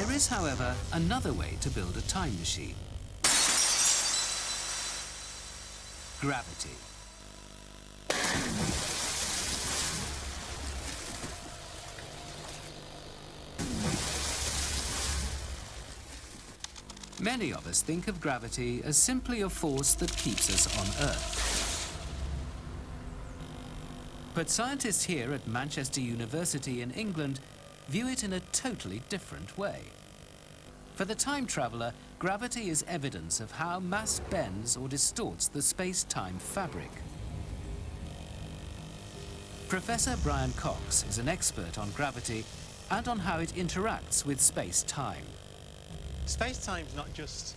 There is, however, another way to build a time machine. Gravity. Many of us think of gravity as simply a force that keeps us on Earth. But scientists here at Manchester University in England view it in a totally different way. For the time traveller, gravity is evidence of how mass bends or distorts the space-time fabric. Professor Brian Cox is an expert on gravity and on how it interacts with space-time. Space-time's not just,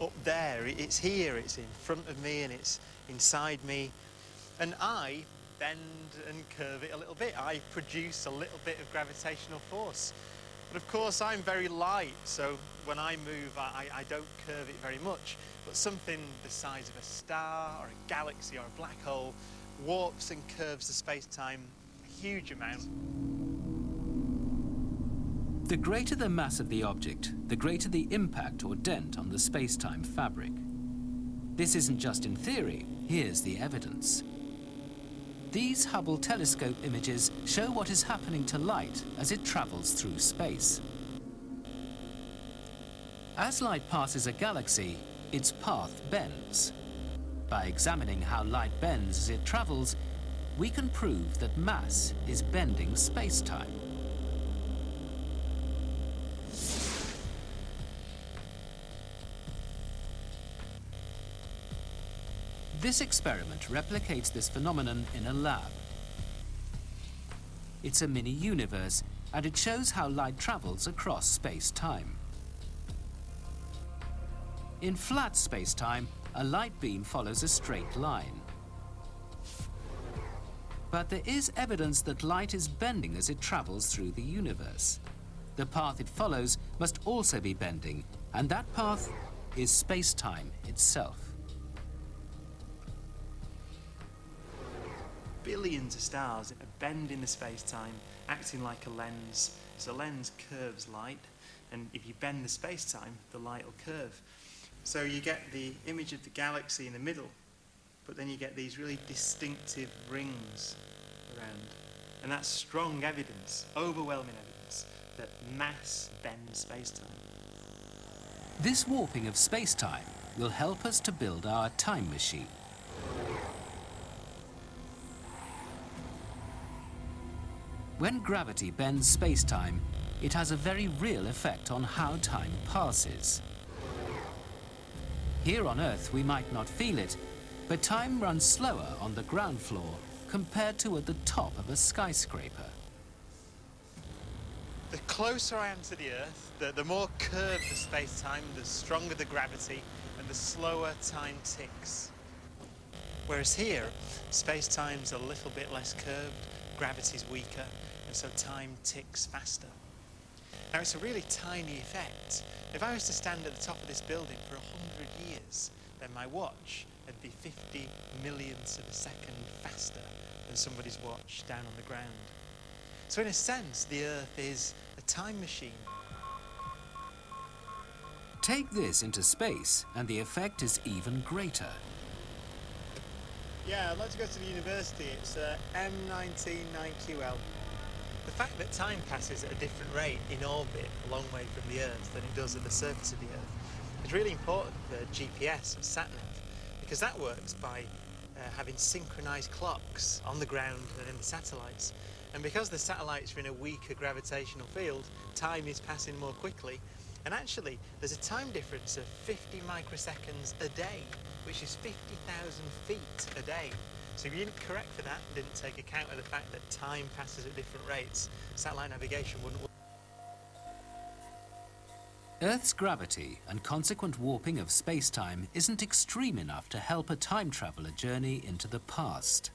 up there. It's here, it's in front of me, and it's inside me. And I bend and curve it a little bit. I produce a little bit of gravitational force. But of course, I'm very light, so when I move, I don't curve it very much. But something the size of a star, or a galaxy, or a black hole warps and curves the space-time a huge amount. The greater the mass of the object, the greater the impact or dent on the space-time fabric. This isn't just in theory, here's the evidence. These Hubble telescope images show what is happening to light as it travels through space. As light passes a galaxy, its path bends. By examining how light bends as it travels, we can prove that mass is bending space-time. This experiment replicates this phenomenon in a lab. It's a mini-universe, and it shows how light travels across space-time. In flat space-time, a light beam follows a straight line. But there is evidence that light is bending as it travels through the universe. The path it follows must also be bending, and that path is space-time itself. Billions of stars are bending the space-time, acting like a lens. So the lens curves light, and if you bend the space-time, the light will curve. So you get the image of the galaxy in the middle, but then you get these really distinctive rings around. And that's strong evidence, overwhelming evidence, that mass bends space-time. This warping of space-time will help us to build our time machine. When gravity bends space-time, it has a very real effect on how time passes. Here on Earth, we might not feel it, but time runs slower on the ground floor compared to at the top of a skyscraper. The closer I am to the Earth, the more curved the space-time, the stronger the gravity, and the slower time ticks. Whereas here, space-time's a little bit less curved, gravity's weaker, and so time ticks faster. Now, it's a really tiny effect. If I was to stand at the top of this building for 100 years, then my watch would be 50 millionths of a second faster than somebody's watch down on the ground. So in a sense, the Earth is a time machine. Take this into space, and the effect is even greater. Yeah, I'd like to go to the university. It's M199QL. The fact that time passes at a different rate in orbit a long way from the Earth than it does at the surface of the Earth is really important for GPS and sat-nav, because that works by having synchronized clocks on the ground and in the satellites. And because the satellites are in a weaker gravitational field, time is passing more quickly. And actually, there's a time difference of 50 microseconds a day, which is 50,000 feet a day. So if you didn't correct for that, didn't take account of the fact that time passes at different rates, satellite navigation wouldn't work. Earth's gravity and consequent warping of space-time isn't extreme enough to help a time traveller journey into the past.